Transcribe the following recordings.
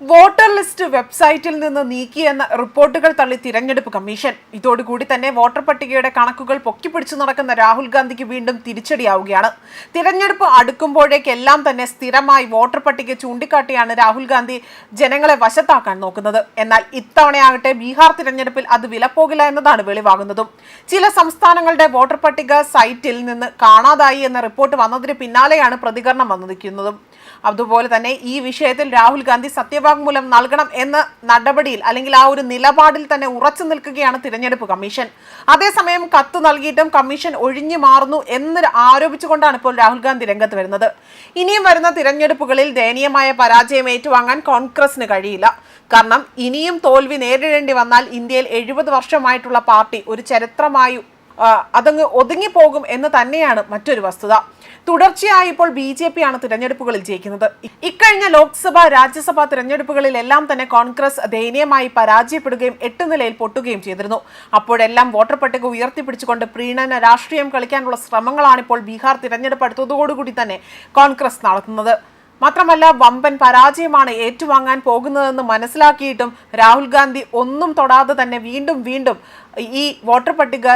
Voter list വെബ്സൈറ്റിൽ നിന്ന് നീക്കിയെന്ന റിപ്പോർട്ടുകൾ തള്ളി തിരഞ്ഞെടുപ്പ് കമ്മീഷൻ. ഇതോടുകൂടി തന്നെ വോട്ടർ പട്ടികയുടെ കണക്കുകൾ പൊക്കിപ്പിടിച്ചു നടക്കുന്ന രാഹുൽ ഗാന്ധിക്ക് വീണ്ടും തിരിച്ചടിയാവുകയാണ്. തിരഞ്ഞെടുപ്പ് അടുക്കുമ്പോഴേക്കെല്ലാം തന്നെ സ്ഥിരമായി വോട്ടർ പട്ടിക ചൂണ്ടിക്കാട്ടിയാണ് രാഹുൽ ഗാന്ധി ജനങ്ങളെ വശത്താക്കാൻ നോക്കുന്നത്. എന്നാൽ ഇത്തവണയാകട്ടെ ബീഹാർ തിരഞ്ഞെടുപ്പിൽ അത് വിലപ്പോകില്ല എന്നതാണ് വെളിവാകുന്നതും. ചില സംസ്ഥാനങ്ങളുടെ വോട്ടർ പട്ടിക സൈറ്റിൽ നിന്ന് കാണാതായി എന്ന റിപ്പോർട്ട് വന്നതിന് പിന്നാലെയാണ് പ്രതികരണം വന്നിരിക്കുന്നതും. അതുപോലെ തന്നെ ഈ വിഷയത്തിൽ രാഹുൽ ഗാന്ധി സത്യവാങ്മൂലം നൽകണം എന്ന നടപടിയിൽ അല്ലെങ്കിൽ ആ ഒരു നിലപാടിൽ തന്നെ ഉറച്ചു നിൽക്കുകയാണ് തിരഞ്ഞെടുപ്പ് കമ്മീഷൻ. അതേസമയം കത്ത് നൽകിയിട്ടും കമ്മീഷൻ ഒഴിഞ്ഞു മാറുന്നു എന്ന് ആരോപിച്ചുകൊണ്ടാണ് ഇപ്പോൾ രാഹുൽ ഗാന്ധി രംഗത്ത് വരുന്നത്. ഇനിയും വരുന്ന തിരഞ്ഞെടുപ്പുകളിൽ ദയനീയമായ പരാജയം ഏറ്റുവാങ്ങാൻ കോൺഗ്രസിന് കഴിയില്ല. കാരണം ഇനിയും തോൽവി നേരിടേണ്ടി വന്നാൽ ഇന്ത്യയിൽ 70 വർഷമായിട്ടുള്ള പാർട്ടി ഒരു ചരിത്രമായി അതങ്ങ് ഒതുങ്ങിപ്പോകും എന്ന് തന്നെയാണ് മറ്റൊരു വസ്തുത. തുടർച്ചയായി ഇപ്പോൾ BJP ആണ് തിരഞ്ഞെടുപ്പുകളിൽ ജയിക്കുന്നത്. ഇക്കഴിഞ്ഞ ലോക്സഭ രാജ്യസഭാ തിരഞ്ഞെടുപ്പുകളിലെല്ലാം തന്നെ കോൺഗ്രസ് ദയനീയമായി പരാജയപ്പെടുകയും 8 നിലയിൽ പൊട്ടുകയും ചെയ്തിരുന്നു. അപ്പോഴെല്ലാം വോട്ടർ പട്ടിക ഉയർത്തിപ്പിടിച്ചുകൊണ്ട് പ്രീണന രാഷ്ട്രീയം കളിക്കാനുള്ള ശ്രമങ്ങളാണ് ഇപ്പോൾ ബീഹാർ തിരഞ്ഞെടുപ്പ് അടുത്തതോടുകൂടി തന്നെ കോൺഗ്രസ് നടത്തുന്നത്. മാത്രമല്ല വമ്പൻ പരാജയമാണ് ഏറ്റുവാങ്ങാൻ പോകുന്നതെന്ന് മനസ്സിലാക്കിയിട്ടും രാഹുൽ ഗാന്ധി ഒന്നും തൊടാതെ തന്നെ വീണ്ടും ഈ വോട്ടർ പട്ടിക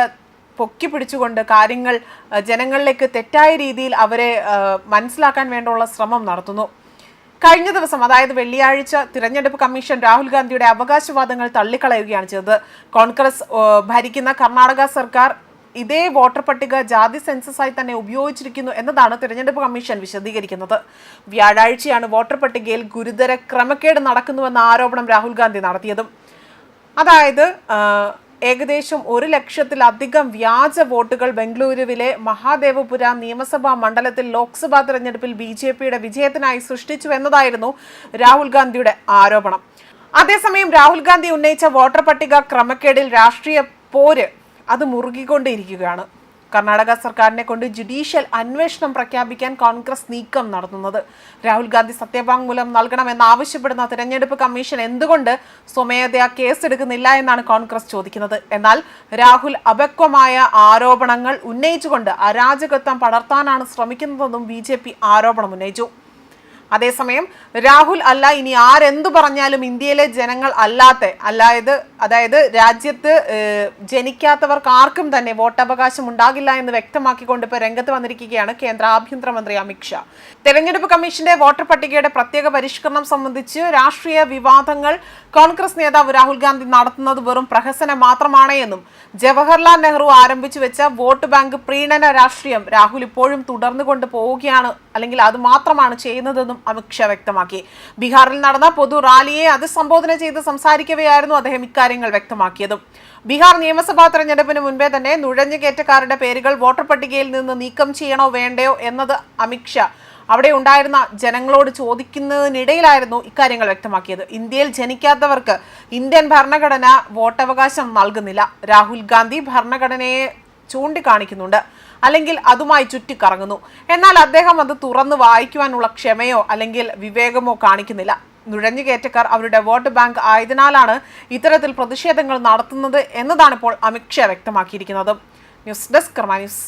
പൊക്കി പിടിച്ചുകൊണ്ട് കാര്യങ്ങൾ ജനങ്ങളിലേക്ക് തെറ്റായ രീതിയിൽ അവരെ മനസ്സിലാക്കാൻ വേണ്ടിയുള്ള ശ്രമം നടത്തുന്നു. കഴിഞ്ഞ ദിവസം, അതായത് വെള്ളിയാഴ്ച, തിരഞ്ഞെടുപ്പ് കമ്മീഷൻ രാഹുൽ ഗാന്ധിയുടെ അവകാശവാദങ്ങൾ തള്ളിക്കളയുകയാണ് ചെയ്തത്. കോൺഗ്രസ് ഭരിക്കുന്ന കർണാടക സർക്കാർ ഇതേ വോട്ടർ പട്ടിക ജാതി സെൻസസായി തന്നെ ഉപയോഗിച്ചിരിക്കുന്നു എന്നതാണ് തിരഞ്ഞെടുപ്പ് കമ്മീഷൻ വിശദീകരിക്കുന്നത്. വ്യാഴാഴ്ചയാണ് വോട്ടർ പട്ടികയിൽ ഗുരുതര ക്രമക്കേട് നടക്കുന്നുവെന്ന ആരോപണം രാഹുൽ ഗാന്ധി നടത്തിയതും. അതായത് ഏകദേശം 1 ലക്ഷത്തിലധികം വ്യാജ വോട്ടുകൾ ബംഗളൂരുവിലെ മഹാദേവപുര നിയമസഭാ മണ്ഡലത്തിൽ ലോക്സഭാ തെരഞ്ഞെടുപ്പിൽ BJPയുടെ വിജയത്തിനായി സൃഷ്ടിച്ചു എന്നതായിരുന്നു രാഹുൽ ഗാന്ധിയുടെ ആരോപണം. അതേസമയം രാഹുൽ ഗാന്ധി ഉന്നയിച്ച വോട്ടർ പട്ടിക ക്രമക്കേടിൽ രാഷ്ട്രീയ പോര് അത് മുറുകിക്കൊണ്ടിരിക്കുകയാണ്. കർണാടക സർക്കാരിനെ കൊണ്ട് ജുഡീഷ്യൽ അന്വേഷണം പ്രഖ്യാപിക്കാൻ കോൺഗ്രസ് നീക്കം നടത്തുന്നത്. രാഹുൽ ഗാന്ധി സത്യവാങ്മൂലം നൽകണമെന്നാവശ്യപ്പെടുന്ന തിരഞ്ഞെടുപ്പ് കമ്മീഷൻ എന്തുകൊണ്ട് സ്വമേധയാ കേസെടുക്കുന്നില്ല എന്നാണ് കോൺഗ്രസ് ചോദിക്കുന്നത്. എന്നാൽ രാഹുൽ അപക്വമായ ആരോപണങ്ങൾ ഉന്നയിച്ചുകൊണ്ട് അരാജകത്വം പടർത്താനാണ് ശ്രമിക്കുന്നതെന്നും BJP ആരോപണം ഉന്നയിച്ചു. അതേസമയം രാഹുൽ അല്ല, ഇനി ആരെന്തു പറഞ്ഞാലും ഇന്ത്യയിലെ ജനങ്ങൾ അതായത് രാജ്യത്ത് ജനിക്കാത്തവർക്ക് ആർക്കും തന്നെ വോട്ടവകാശം ഉണ്ടാകില്ല എന്ന് വ്യക്തമാക്കിക്കൊണ്ട് ഇപ്പോൾ രംഗത്ത് വന്നിരിക്കുകയാണ് കേന്ദ്ര ആഭ്യന്തരമന്ത്രി അമിത് ഷാ. തെരഞ്ഞെടുപ്പ് കമ്മീഷന്റെ വോട്ടർ പട്ടികയുടെ പ്രത്യേക പരിഷ്കരണം സംബന്ധിച്ച് രാഷ്ട്രീയ വിവാദങ്ങൾ കോൺഗ്രസ് നേതാവ് രാഹുൽ ഗാന്ധി നടത്തുന്നത് വെറും പ്രഹസനം മാത്രമാണ് എന്നും ജവഹർലാൽ നെഹ്റു ആരംഭിച്ചു വെച്ച വോട്ട് ബാങ്ക് പ്രീണന രാഷ്ട്രീയം രാഹുൽ ഇപ്പോഴും തുടർന്നുകൊണ്ട് പോവുകയാണ്, അല്ലെങ്കിൽ അത് മാത്രമാണ് ചെയ്യുന്നതെന്നും അമിത് ഷാ വ്യക്തമാക്കി. ബീഹാറിൽ നടന്ന പൊതു റാലിയെ അഭിസംബോധന ചെയ്ത് സംസാരിക്കവെയായിരുന്നു അദ്ദേഹം ഇക്കാര്യങ്ങൾ വ്യക്തമാക്കിയതും. ബീഹാർ നിയമസഭാ തെരഞ്ഞെടുപ്പിന് മുൻപേ തന്നെ നുഴഞ്ഞുകയറ്റക്കാരുടെ പേരുകൾ വോട്ടർ പട്ടികയിൽ നിന്ന് നീക്കം ചെയ്യണോ വേണ്ടയോ എന്നത് അമിത് ഷാ അവിടെ ഉണ്ടായിരുന്ന ജനങ്ങളോട് ചോദിക്കുന്നതിനിടയിലായിരുന്നു ഇക്കാര്യങ്ങൾ വ്യക്തമാക്കിയത്. ഇന്ത്യയിൽ ജനിക്കാത്തവർക്ക് ഇന്ത്യൻ ഭരണഘടന വോട്ടവകാശം നൽകുന്നില്ല. രാഹുൽ ഗാന്ധി ഭരണഘടനയെ ചൂണ്ടിക്കാണിക്കുന്നുണ്ട്, അല്ലെങ്കിൽ അതുമായി ചുറ്റിക്കറങ്ങുന്നു. എന്നാൽ അദ്ദേഹം അത് തുറന്ന് വായിക്കുവാനുള്ള ക്ഷമയോ അല്ലെങ്കിൽ വിവേകമോ കാണിക്കുന്നില്ല. നുഴഞ്ഞുകയറ്റക്കാർ അവരുടെ വോട്ട് ബാങ്ക് ആയതിനാലാണ് ഇത്തരത്തിൽ പ്രതിഷേധങ്ങൾ നടത്തുന്നത് എന്നതാണ് ഇപ്പോൾ അമിത് ഷാ വ്യക്തമാക്കിയിരിക്കുന്നത്. ന്യൂസ് ഡെസ്ക് കർമ്മ ന്യൂസ്.